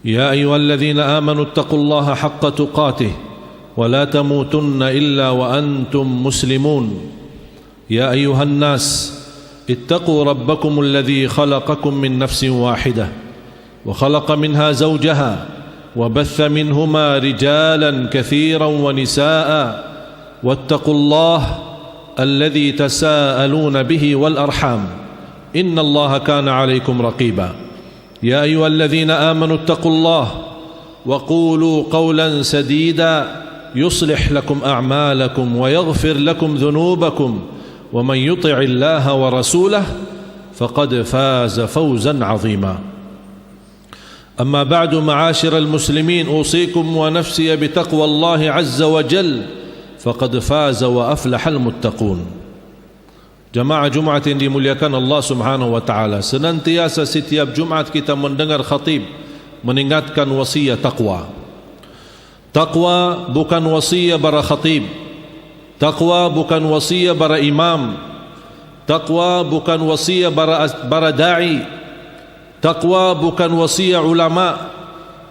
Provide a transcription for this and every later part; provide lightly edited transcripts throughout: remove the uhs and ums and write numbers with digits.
يا أيها الذين آمنوا اتقوا الله حق تقاته ولا تموتن إلا وأنتم مسلمون يا أيها الناس اتقوا ربكم الذي خلقكم من نفس واحدة وخلق منها زوجها وبث منهما رجالا كثيرا ونساء واتقوا الله الذي تساءلون به والأرحام إن الله كان عليكم رقيبا يا أيها الذين آمنوا اتقوا الله وقولوا قولا سديدا يصلح لكم أعمالكم ويغفر لكم ذنوبكم ومن يطع الله ورسوله فقد فاز فوزا عظيما أما بعد معاشر المسلمين أوصيكم ونفسي بتقوى الله عز وجل فقد فاز وأفلح المتقون. Jamaah Jumat yang dimuliakan Allah Subhanahu wa taala, senantiasa setiap Jumat kita mendengar khatib mengingatkan wasiat takwa. Takwa bukan wasiat para khatib. Takwa bukan wasiat para imam. Takwa bukan wasiat para dai. Takwa bukan wasiat ulama,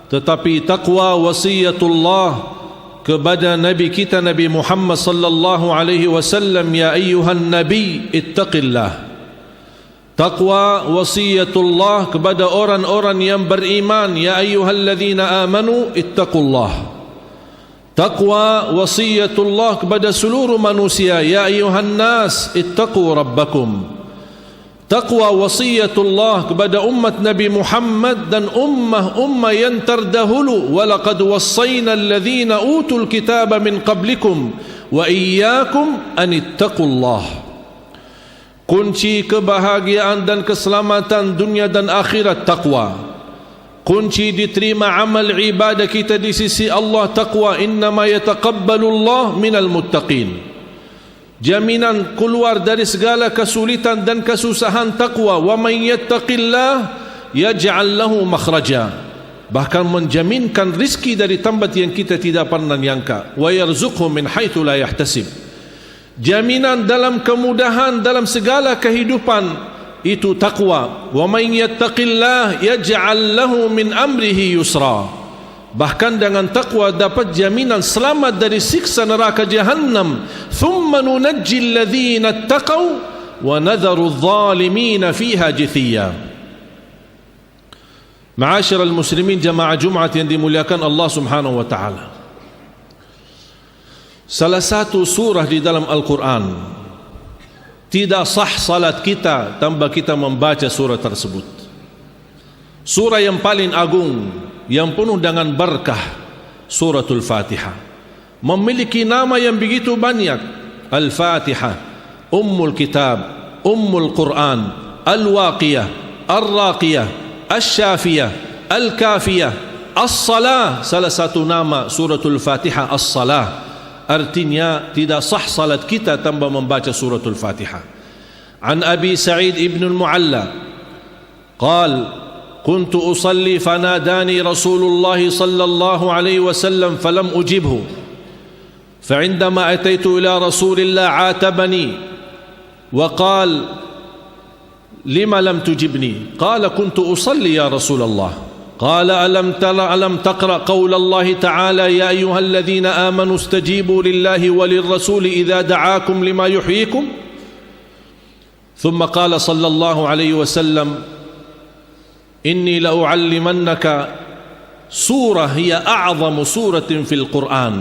tetapi takwa wasiatullah kepada Nabi kita Nabi Muhammad sallallahu alaihi wasallam, ya ayyuhan nabi ittaqillah. Taqwa wasiatullah kepada orang-orang yang beriman, ya ayyuhalladzina amanu ittaqullah. Taqwa wasiatullah kepada seluruh manusia, ya ayyuhan nas ittaqu rabbakum. Taqwa wasiatullah kepada umat Nabi Muhammad dan ummah yang terdahulu, walaqad wassayna alladhina utul kitaba min qablikum wa iyyakum an ittaqullah. Kunci kebahagiaan dan keselamatan dunia dan akhirat taqwa. Kunci diterima amal ibadah kita di sisi Allah taqwa. Innama yataqabbalu Allah minal muttaqin. Jaminan keluar dari segala kesulitan dan kesusahan taqwa. Wa man yattaqillah yaj'al lahu makhraja. Bahkan menjaminkan rizki dari tempat yang kita tidak pernah nyangka. Wa yarzuqhu min haitsu la yahtasib. Jaminan dalam kemudahan dalam segala kehidupan itu taqwa. Wa man yattaqillah yaj'al lahu min amrihi yusra. Bahkan dengan takwa dapat jaminan selamat dari siksa neraka jahannam. Thumma nunajji alladhina ittaqaw wa nadharu adh-dhalimina fiha jithiya. Ma'asyiral muslimin, jamaah Jumat yang dimuliakan Allah Subhanahu wa taala, salah satu surah di dalam Al-Quran tidak sah salat kita tanpa kita membaca surah tersebut. Surah yang paling agung, yang penuh dengan berkah, suratul Fatihah, memiliki nama yang begitu banyak. Al-Fatihah, Ummul Kitab, Ummul Quran, Al-Waqiyah, Ar-Raqiyah, Asy-Syafiyah, Al-Kafiyah, As-Salah. Salah satu nama suratul Fatihah As-Salah. Artinya tidak sah salat kita tanpa membaca suratul Fatihah. An Abi Sa'id ibn al-Mu'alla قال كنت أصلي فناداني رسول الله صلى الله عليه وسلم فلم أجبه فعندما أتيت إلى رسول الله عاتبني وقال لما لم تجبني قال كنت أصلي يا رسول الله قال ألم تقرأ قول الله تعالى يا أيها الذين آمنوا استجيبوا لله وللرسول إذا دعاكم لما يحييكم ثم قال صلى الله عليه وسلم إني لأعلمنك سورة هي أعظم سورة في القرآن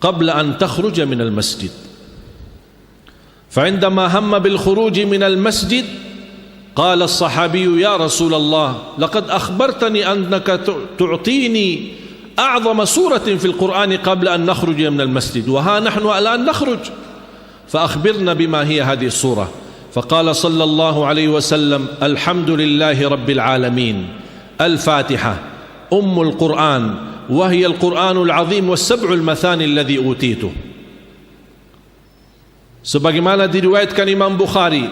قبل أن تخرج من المسجد فعندما هم بالخروج من المسجد قال الصحابي يا رسول الله لقد أخبرتني أنك تعطيني أعظم سورة في القرآن قبل أن نخرج من المسجد وها نحن الآن نخرج فأخبرنا بما هي هذه السورة فقال صلى الله عليه وسلم الحمد لله رب العالمين الفاتحة أم القرآن وهي القرآن العظيم والسبع المثاني الذي أوتيته. Sebagaimana diriwayatkan Imam Bukhari,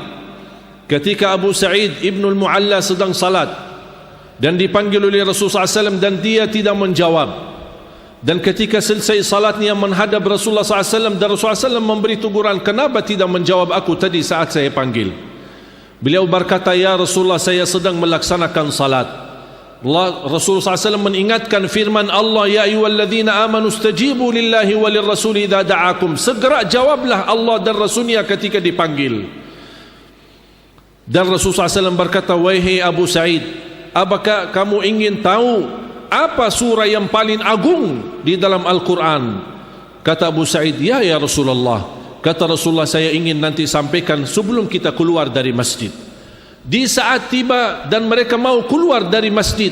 ketika Abu Sa'id ibn al-Mu'alla sedang salat dan dipanggil oleh Rasulullah SAW dan dia tidak menjawab, dan ketika selesai salatnya menghadap Rasulullah SAW dan Rasulullah SAW memberi teguran, kenapa tidak menjawab aku tadi saat saya panggil? Beliau berkata, ya Rasulullah, saya sedang melaksanakan salat. Rasulullah SAW mengingatkan firman Allah, ya ayyuhalladzina amanu stajibu lillahi walir rasuli idza da'akum. Segera jawablah Allah dan Rasulnya ketika dipanggil. Dan Rasulullah SAW berkata, wahai Abu Sa'id, apakah kamu ingin tahu apa surah yang paling agung di dalam Al-Quran? Kata Abu Sa'id, ya Rasulullah. Kata Rasulullah, saya ingin nanti sampaikan sebelum kita keluar dari masjid. Di saat tiba dan mereka mau keluar dari masjid,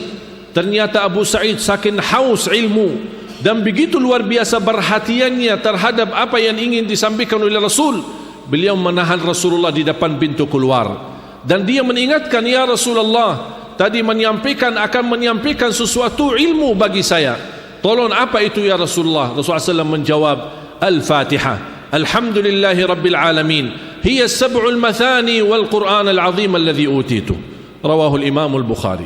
ternyata Abu Sa'id saking haus ilmu dan begitu luar biasa perhatiannya terhadap apa yang ingin disampaikan oleh Rasul, beliau menahan Rasulullah di depan pintu keluar. Dan dia mengingatkan, ya Rasulullah, tadi akan menyampaikan sesuatu ilmu bagi saya. Tolong apa itu ya Rasulullah? Rasulullah SAW menjawab, Al-Fatihah. Alhamdulillahi Rabbil Alamin. Hiya sab'ul mathani wal Qur'an al-azim alladhi utitu. Rawahul Imam al-Bukhari.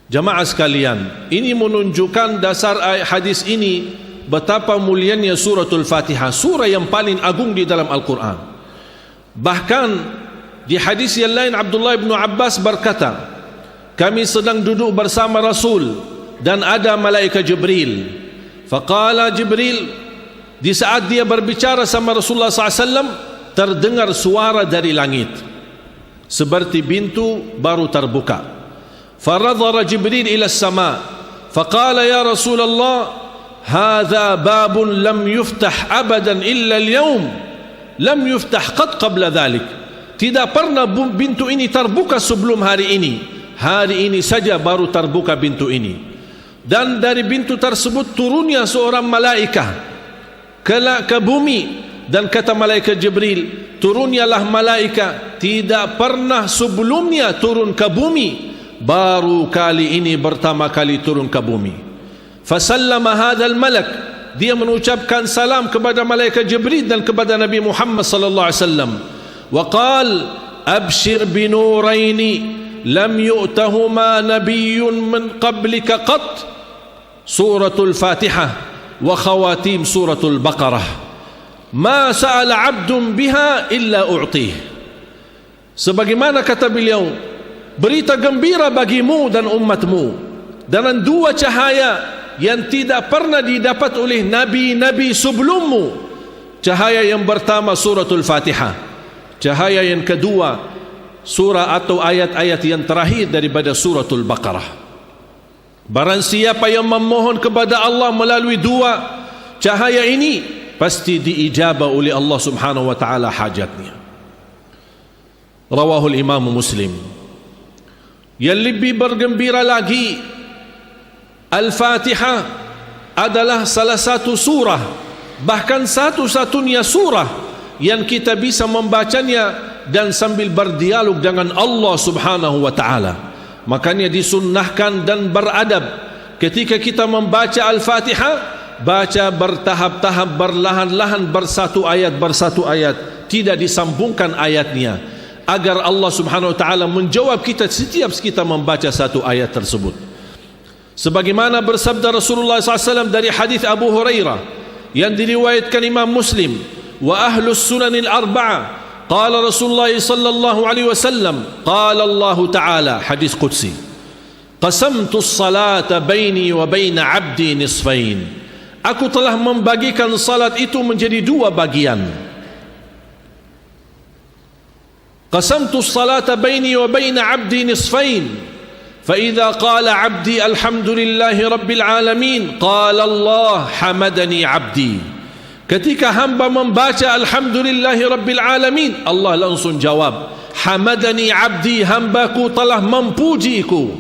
Jamaah sekalian, ini menunjukkan dasar hadis ini betapa mulianya suratul Fatihah, surah yang paling agung di dalam Al-Quran. Bahkan di hadis yang lain Abdullah bin Abbas berkata, kami sedang duduk bersama Rasul dan ada malaikat Jibril. Faqala Jibril, di saat dia berbicara sama Rasulullah SAW, terdengar suara dari langit seperti pintu baru terbuka. Faradhara Jibril ila as-sama, faqala ya Rasulullah, hadha babun lam yuftah abadan illa al-yawm, lam yuftah qad qabla dhalik. Tidak pernah pintu ini terbuka sebelum hari ini. Hari ini saja baru terbuka pintu ini. Dan dari pintu tersebut turunnya seorang malaikat ke bumi, dan kata malaikat Jibril, turunyalah malaikat tidak pernah sebelumnya turun ke bumi, baru kali ini pertama kali turun ke bumi. Fasallama hadzal malak, dia mengucapkan salam kepada malaikat Jibril dan kepada Nabi Muhammad sallallahu alaihi wasallam. Wa qal abshir bi nuraini lam yu'tahuma nabiyyun min qablika qat, suratul Fatihah wa khawatim suratul Baqarah, ma sa'ala 'abdun biha illa u'tih. Sebagaimana kata beliau, berita gembira bagimu dan umatmu dengan dua cahaya yang tidak pernah didapat oleh nabi-nabi sebelummu. Cahaya yang pertama suratul Fatihah, cahaya yang kedua surah atau ayat-ayat yang terakhir daripada suratul Baqarah. Barang siapa yang memohon kepada Allah melalui dua cahaya ini, pasti diijabah oleh Allah Subhanahu wa taala hajatnya. Rawahul Imam Muslim. Yang lebih bergembira lagi, Al-Fatihah adalah salah satu surah, bahkan satu-satunya surah yang kita bisa membacanya dan sambil berdialog dengan Allah Subhanahu wa taala. Makanya disunnahkan dan beradab ketika kita membaca Al-Fatihah, baca bertahap-tahap, berlahan-lahan, bersatu ayat, tidak disambungkan ayatnya, agar Allah Subhanahu wa taala menjawab kita setiap kita membaca satu ayat tersebut. Sebagaimana bersabda Rasulullah SAW dari hadis Abu Hurairah yang diriwayatkan Imam Muslim, wa ahlus sunanil arba'ah, qala Rasulullah sallallahu alaihi wasallam, qala Allah Ta'ala, hadis qudsi, qasamtu as-salata baini wa baina 'abdi nisfain. Aku telah membagikan salat itu menjadi dua bagian. Qasamtu as-salata baini wa baina 'abdi nisfain. Fa idza qala 'abdi alhamdulillahi rabbil alamin, qala Allah hamadani 'abdi. Ketika hamba membaca alhamdulillahi rabbil alamin, Allah langsung jawab, hamadani 'abdi, hambaku telah memujiku.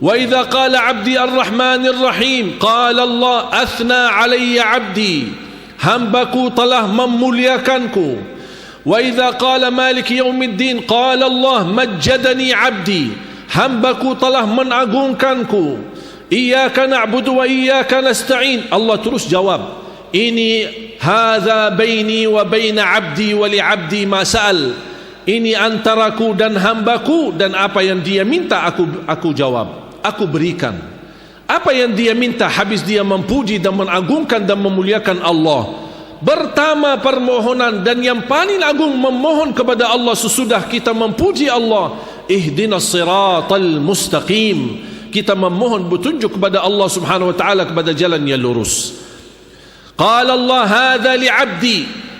Wa idza qala 'abdi ar-rahmanir rahim, qala Allah athna 'alayya 'abdi, hambaku telah memuliakanku. Wa idza qala maliki yaumiddin, qala Allah majjadani 'abdi, hambaku telah mengagungkanku. Iyyaka na'budu wa iyyaka nasta'in, Allah terus jawab, ini hadza baini wa baina 'abdi wa li 'abdi ma sa'al. Ini antaraku dan hambaku, dan apa yang dia minta aku jawab, aku berikan. Apa yang dia minta, habis dia memuji dan mengagungkan dan memuliakan Allah. Pertama permohonan dan yang paling agung memohon kepada Allah sesudah kita memuji Allah, ihdinas siratal mustaqim. Kita memohon petunjuk kepada Allah Subhanahu wa taala kepada jalan yang lurus. Qala Allah, hadza li 'abdi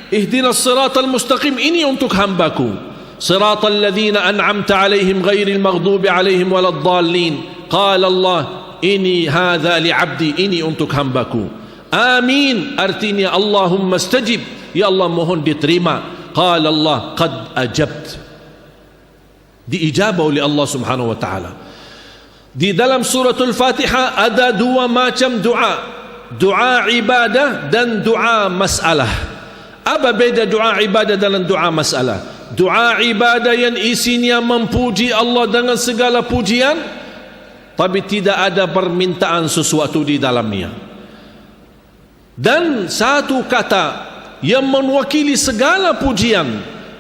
ihdinas siratal mustaqim, ini untuk hambaku. Siratal ladzina an'amta 'alaihim ghairil maghdubi 'alaihim waladdallin. Qala Allah, ini hadza li 'abdi, ini untuk hambaku. Amin, artinya Allahumma stajib, ya Allah mohon diterima. Qala Allah, qad ajabt, diijabah oleh Allah Subhanahu wa taala. Di dalam suratul Fatihah ada dua macam doa, doa ibadah dan doa masalah. Apa beda doa ibadah dan doa masalah? Doa ibadah yang isinya memuji Allah dengan segala pujian, tapi tidak ada permintaan sesuatu di dalamnya. Dan satu kata yang mewakili segala pujian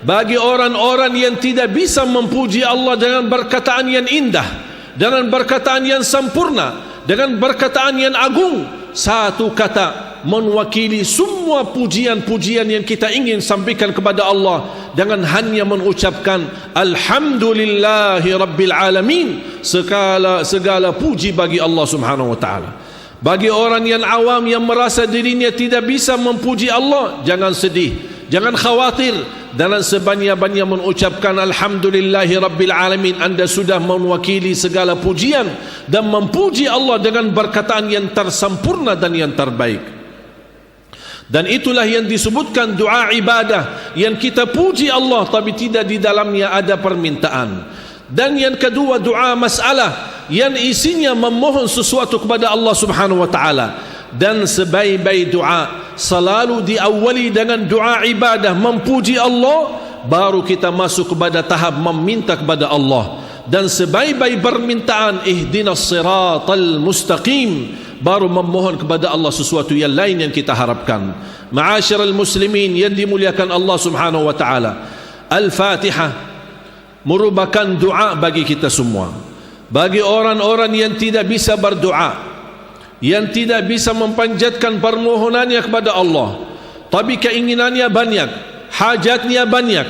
bagi orang-orang yang tidak bisa memuji Allah dengan perkataan yang indah, dengan perkataan yang sempurna, dengan perkataan yang agung. Satu kata mewakili semua pujian-pujian yang kita ingin sampaikan kepada Allah dengan hanya mengucapkan alhamdulillahi rabbil alamin. Segala puji bagi Allah Subhanahu wa taala. Bagi orang yang awam yang merasa dirinya tidak bisa memuji Allah, jangan sedih, jangan khawatir. Dalam sebanyak-banyak mengucapkan alhamdulillahi rabbil alamin, anda sudah mewakili segala pujian dan memuji Allah dengan perkataan yang tersempurna dan yang terbaik. Dan itulah yang disebutkan doa ibadah, yang kita puji Allah tapi tidak di dalamnya ada permintaan. Dan yang kedua doa masalah, yang isinya memohon sesuatu kepada Allah Subhanahu wa taala. Dan sebaik-baik doa selalu diawali dengan doa ibadah, memuji Allah, baru kita masuk kepada tahap meminta kepada Allah. Dan sebaik-baik permintaan ihdinas siratal mustaqim, baru memohon kepada Allah sesuatu yang lain yang kita harapkan. Ma'asyiral muslimin yang dimuliakan Allah Subhanahu wa taala, Al-Fatihah merupakan doa bagi kita semua. Bagi orang-orang yang tidak bisa berdoa, yang tidak bisa mempanjatkan permohonannya kepada Allah, tapi keinginannya banyak, hajatnya banyak,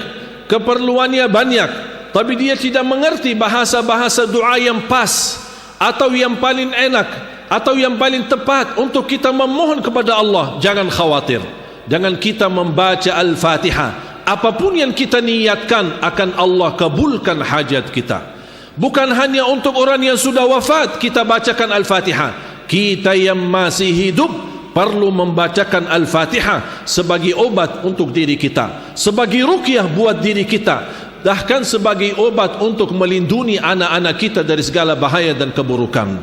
keperluannya banyak, tapi dia tidak mengerti bahasa-bahasa doa yang pas atau yang paling enak atau yang paling tepat untuk kita memohon kepada Allah. Jangan khawatir, dengan kita membaca Al-Fatihah, apapun yang kita niatkan akan Allah kabulkan hajat kita. Bukan hanya untuk orang yang sudah wafat kita bacakan Al-Fatihah, kita yang masih hidup perlu membacakan Al-Fatihah sebagai obat untuk diri kita, sebagai ruqyah buat diri kita, bahkan sebagai obat untuk melindungi anak-anak kita dari segala bahaya dan keburukan.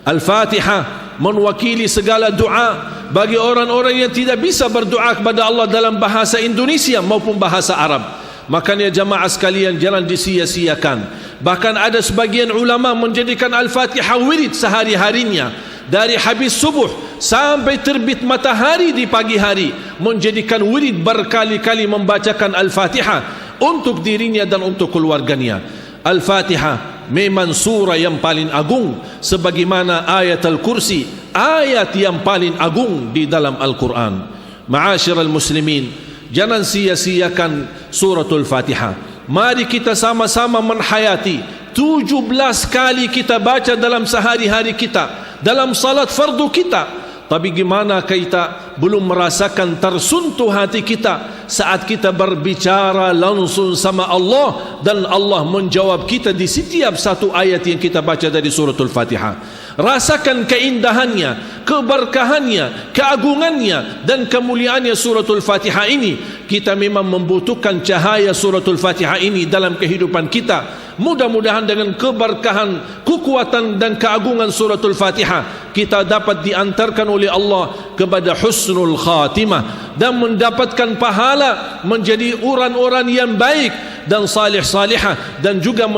Al-Fatihah mewakili segala doa bagi orang-orang yang tidak bisa berdoa kepada Allah dalam bahasa Indonesia maupun bahasa Arab. Makanya jamaah sekalian, jangan disia-siakan. Bahkan ada sebagian ulama menjadikan Al-Fatihah wirid sehari-harinya, dari habis subuh sampai terbit matahari di pagi hari, menjadikan wirid berkali-kali membacakan Al-Fatihah untuk dirinya dan untuk keluarganya. Al-Fatihah memang surah yang paling agung, sebagaimana ayat Al-Kursi, ayat yang paling agung di dalam Al-Quran. Ma'asyiral muslimin, jangan sia-siakan suratul Fatihah. Mari kita sama-sama menghayati 17 kali kita baca dalam sehari-hari kita, dalam salat fardu kita. Tapi gimana kita belum merasakan tersentuh hati kita saat kita berbicara langsung sama Allah dan Allah menjawab kita di setiap satu ayat yang kita baca dari suratul Fatihah. Rasakan keindahannya, keberkahannya, keagungannya dan kemuliaannya suratul Fatihah ini. Kita memang membutuhkan cahaya suratul Fatihah ini dalam kehidupan kita. Mudah-mudahan dengan keberkahan, kekuatan dan keagungan suratul Fatihah, kita dapat diantarkan oleh Allah kepada husnul khatimah dan mendapatkan pahala menjadi orang-orang yang baik dan salih-salihah, dan juga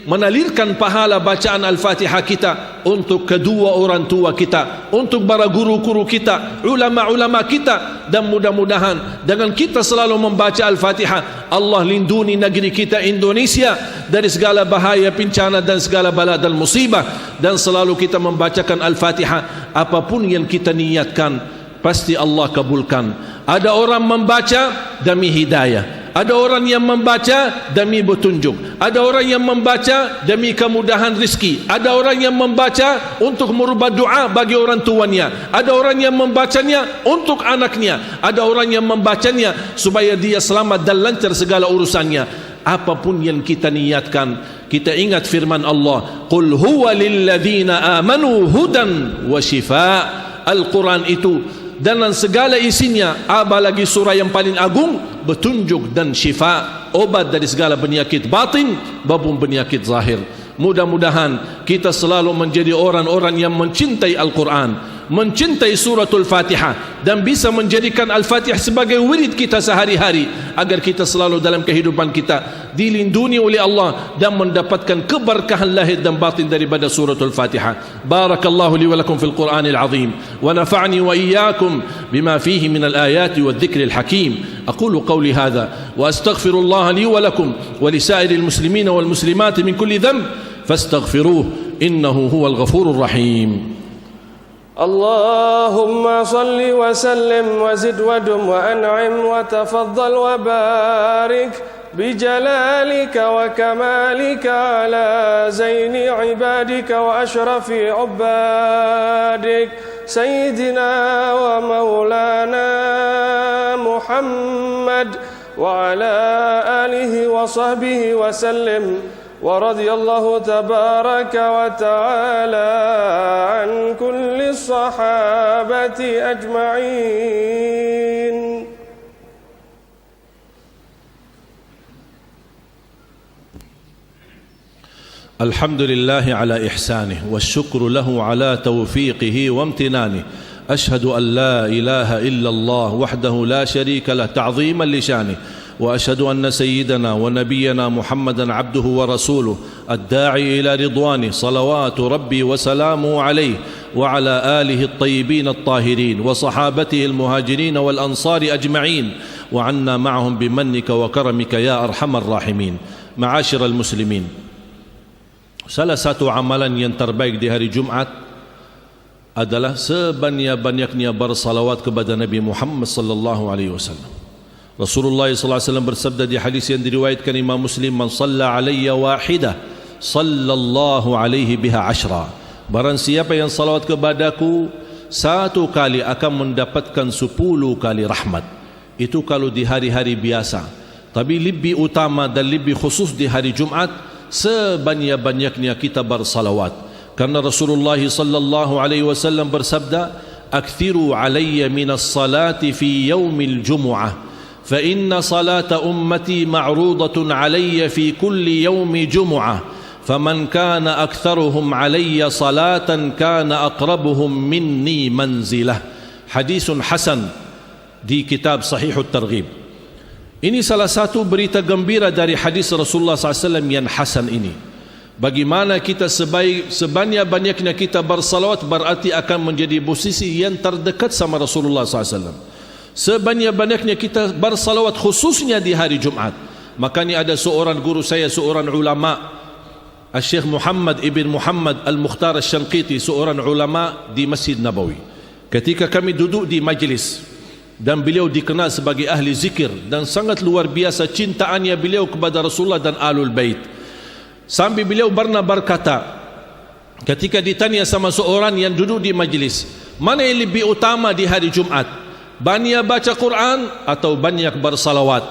menalirkan pahala bacaan Al-Fatihah kita untuk kedua orang tua kita, untuk para guru-guru kita, ulama-ulama kita. Dan mudah-mudahan dengan kita selalu membaca Al-Fatihah, Allah lindungi negeri kita Indonesia dari segala bahaya, bencana dan segala bala dan musibah. Dan selalu kita membacakan Al-Fatihah, apapun yang kita niatkan pasti Allah kabulkan. Ada orang membaca demi hidayah, Ada orang yang membaca demi petunjuk, ada orang yang membaca demi kemudahan rezeki, ada orang yang membaca untuk merubah doa bagi orang tuanya, ada orang yang membacanya untuk anaknya, ada orang yang membacanya supaya dia selamat dan lancar segala urusannya. Apapun yang kita niatkan, kita ingat firman Allah, qul huwa lilladzina amanu hudan wa shifa. Al-Quran itu dan segala isinya, apalagi surah yang paling agung, petunjuk dan syifa, obat dari segala penyakit batin maupun penyakit zahir. Mudah-mudahan kita selalu menjadi orang-orang yang mencintai Al-Quran, mencintai suratul Fatihah, dan bisa menjadikan Al-Fatihah sebagai wirid kita sehari-hari, agar kita selalu dalam kehidupan kita dilindungi oleh Allah dan mendapatkan keberkahan lahir dan batin daripada suratul Fatihah. Barakallahu li wa lakum fil Qur'anil azim wa nafa'ni wa iyyakum bima fihi min al-ayati wadh-dhikril hakim. Aqulu qawli hadha wa astaghfirullah li wa lakum wa li sa'iril muslimin wal muslimat min kulli dhanb fastaghfiruhu innahu huwal ghafurur rahim. اللهم صل وسلم وزد ودم وأنعم وتفضل وبارك بجلالك وكمالك على زين عبادك وأشرف عبادك سيدنا ومولانا محمد وعلى آله وصحبه وسلم. ورضي الله تبارك وتعالى عن كل الصحابة أجمعين. الحمد لله على إحسانه والشكر له على توفيقه وامتنانه. أشهد أن لا إله إلا الله وحده لا شريك له تعظيما لشانه، وأشهد أن سيدنا ونبينا محمدا عبده ورسوله الداعي إلى رضوانه صلوات ربي وسلامه عليه وعلى آله الطيبين الطاهرين وصحابته المهاجرين والأنصار أجمعين وعنا معهم بمنك وكرمك يا أرحم الراحمين. معاشر المسلمين, salah satu amalan yang terbaik di hari Jumat adalah sebanyak-banyaknya bersalawat kepada Nabi Muhammad sallallahu alaihi wasallam. Rasulullah sallallahu alaihi wasallam bersabda di hadis yang diriwayatkan Imam Muslim, man shalla alayya wahidah sallallahu alaihi biha ashra. Barang siapa yang salawat kepadaku satu kali akan mendapatkan 10 kali rahmat. Itu kalau di hari-hari biasa. Tapi lebih utama dan lebih khusus di hari Jumat, sebanyak-banyaknya kita bersalawat. Karena Rasulullah sallallahu alaihi wasallam bersabda, akthiru alayya minas salati fi yaumil jumu'ah فإن صلاة أمتي معروضة علي في كل يوم جمعة فمن كان أكثرهم علي صلاة كان أقربهم مني منزلة. حديث حسن di kitab Sahih At-Targhib. Ini salah satu berita gembira dari hadis Rasulullah SAW yang hasan ini. Bagaimana kita sebanyak-banyaknya kita bersalawat berarti akan menjadi posisi yang terdekat sama Rasulullah SAW. Sebanyak-banyaknya kita bersalawat khususnya di hari Jumat. Makanya ada seorang guru saya, seorang ulama, Syekh Muhammad ibn Muhammad Al-Mukhtar Al-Shanqiti, seorang ulama di Masjid Nabawi. Ketika kami duduk di majlis dan beliau dikenal sebagai ahli zikir dan sangat luar biasa cintaannya beliau kepada Rasulullah dan Ahlul Bait. Sambil beliau pernah berkata ketika ditanya sama seorang yang duduk di majlis, mana yang lebih utama di hari Jumat? Banyak baca Quran atau banyak bersalawat?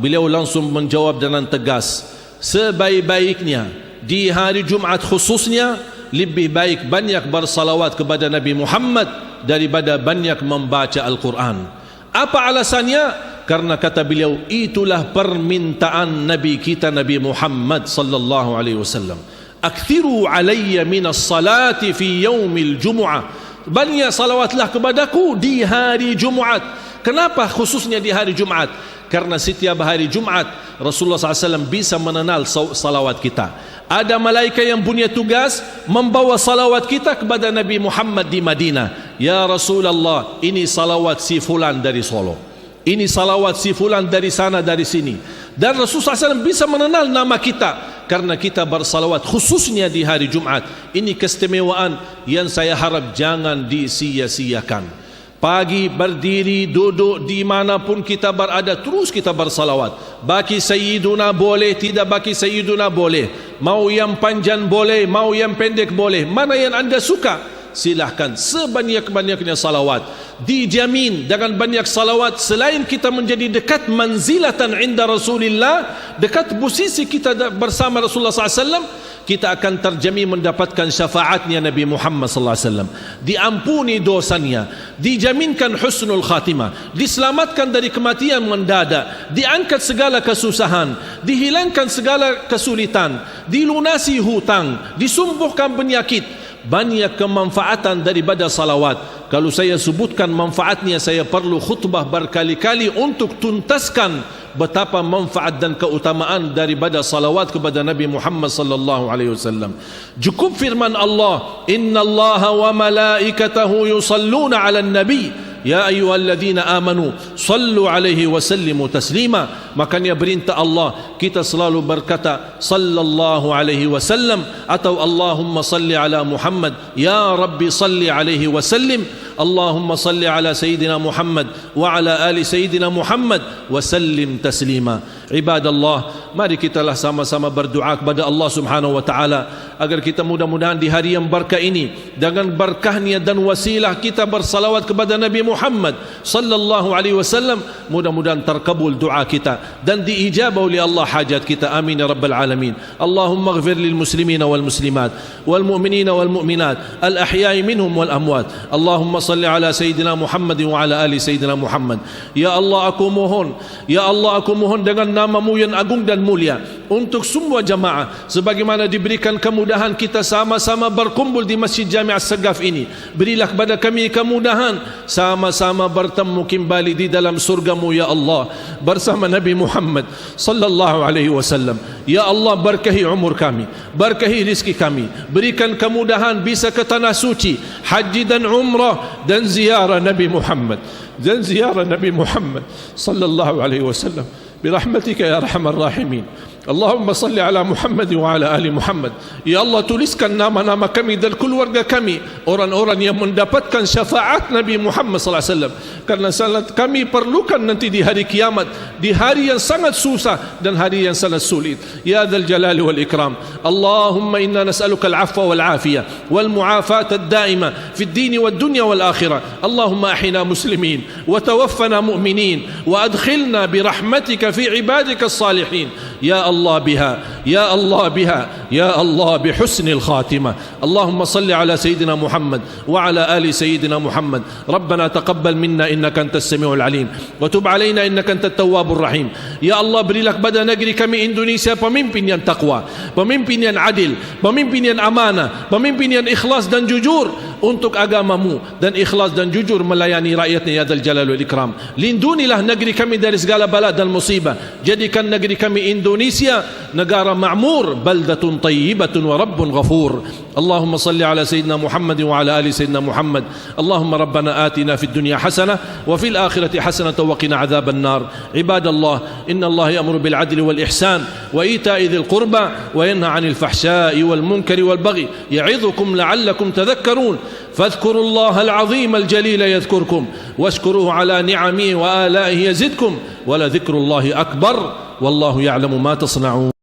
Beliau langsung menjawab dengan tegas, sebaik-baiknya di hari Jumat khususnya lebih baik banyak bersalawat kepada Nabi Muhammad daripada banyak membaca Al-Quran. Apa alasannya? Karena kata beliau, itulah permintaan Nabi kita Nabi Muhammad sallallahu alaihi wasallam. Akthiru alayya minas salati fi yaumil jumu'ah. Banyak salawatlah kepadaku di hari Jumat. Kenapa khususnya di hari Jumat? Karena setiap hari Jumat Rasulullah SAW bisa mengenal salawat kita. Ada malaikat yang punya tugas membawa salawat kita kepada Nabi Muhammad di Madinah. Ya Rasulullah, ini salawat si fulan dari Solo, ini salawat si fulan dari sana dari sini. Dan Rasulullah SAW bisa mengenal nama kita karena kita bersalawat khususnya di hari Jumat. Ini keistimewaan yang saya harap jangan disia-siakan. Pagi, berdiri, duduk, di manapun kita berada, terus kita bersalawat. Baki Sayyiduna boleh, tidak baki Sayyiduna boleh. Mau yang panjang boleh, mau yang pendek boleh. Mana yang anda suka, silahkan. Sebanyak-banyaknya salawat. Dijamin dengan banyak salawat, selain kita menjadi dekat manzilatan inda Rasulillah, dekat posisi kita bersama Rasulullah SAW, kita akan terjamin mendapatkan syafaatnya Nabi Muhammad SAW, diampuni dosanya, dijaminkan husnul khatimah, diselamatkan dari kematian mendadak, diangkat segala kesusahan, dihilangkan segala kesulitan, dilunasi hutang, disembuhkan penyakit. Banyak kemanfaatan daripada salawat. Kalau saya sebutkan manfaatnya, saya perlu khutbah berkali-kali untuk tuntaskan betapa manfaat dan keutamaan daripada salawat kepada Nabi Muhammad sallallahu alaihi wasallam. Cukup firman Allah, innallaha wa malaikatahu yusalluna 'alan nabi ya ayyuhalladzina amanu sallu alaihi wa sallimu taslima. Makanya perintah Allah, kita selalu berkata sallallahu alaihi wasallam atau Allahumma salli ala Muhammad, ya Rabbi salli alaihi wa sallim. Allahumma salli ala Sayyidina Muhammad wa ala ali Sayyidina Muhammad wa sallim taslima. Ibadallah, mari kitalah sama-sama berdoa kepada Allah Subhanahu wa taala agar kita mudah-mudahan di hari yang berkah ini, dengan berkahnya dan wasilah kita bersalawat kepada Nabi Muhammad sallallahu alaihi wasallam, mudah-mudahan terkabul doa kita dan diijabah oleh Allah hajat kita. Amin ya rabbal alamin. Allahumma ighfir lil muslimina wal muslimat wal mu'minina wal mu'minat al ahya'i minhum wal amwat. Allahumma salli ala Sayyidina Muhammad wa ala ali Sayyidina Muhammad. Ya Allah, aku mohon, ya Allah, aku mohon dengan nama-Mu yang agung dan mulia, untuk semua jamaah sebagaimana diberikan kemudahan kita sama-sama berkumpul di Masjid Jami' As-Sagaf ini, berilah kepada kami kemudahan sama-sama bertemu kembali di dalam surga-Mu ya Allah bersama Nabi Muhammad sallallahu alaihi wasallam. Ya Allah, berkahi umur kami, berkahi rizki kami, berikan kemudahan bisa ke tanah suci, haji dan umrah dan ziarah Nabi Muhammad sallallahu alaihi wasallam برحمتك يا أرحم الراحمين. اللهم صل على محمد وعلى آل محمد. Ya Allah, tuliskan nama-nama kami dan keluarga kami, orang-orang yang mendapatkan syafaat Nabi Muhammad SAW, karena sangat kami perlukan nanti di hari kiamat, di hari yang sangat susah dan hari yang sangat sulit. Ya Dzal Jalali wal Ikram. Allahumma inna nas'aluka al-'afwa wal 'afiyah wal mu'afata ad-da'ima fi ad-din wad dunya wal akhirah. Allahumma ahyina muslimin wa tawaffana mu'minin wa adkhilna bi rahmatika fi 'ibadika as-salihin. Ya Allah biha, ya Allah biha, ya Allah بحسن الخاتمة. اللهم صل على سيدنا محمد وعلى آل سيدنا محمد. ربنا تقبل منا إنك أنت السميع العليم وتب علينا إنك أنت التواب الرحيم. Ya Allah, berilah kepada negeri kami Indonesia pemimpin yang takwa, pemimpin yang adil, pemimpin yang amanah, pemimpin yang ikhlas dan jujur untuk agama-Mu dan ikhlas dan jujur melayani rakyatnya ya Dzal Jalal wal Ikram. Lindunilah negeri kami dari segala bala dan musibah. Jadikan negeri kami Indonesia negara ma'mur, baldatun tayyibatun wa rabbun ghafur. Allahumma salli ala Sayyidina Muhammad wa ala ali Sayyidina Muhammad. Allahumma rabbana atina fid dunya hasanah wa fil akhirati hasanah wa qina adzaban nar. Ibadallah, inna Allah ya'muru bil adli wal ihsan wa ita'i dhil qurba wa yanha 'anil fahsya'i wal munkari wal baghi ya'idhukum la'allakum tadhakkarun. فاذكروا الله العظيم الجليل يذكركم واشكروه على نعمه وآلائه يزدكم ولذكر الله أكبر والله يعلم ما تصنعون.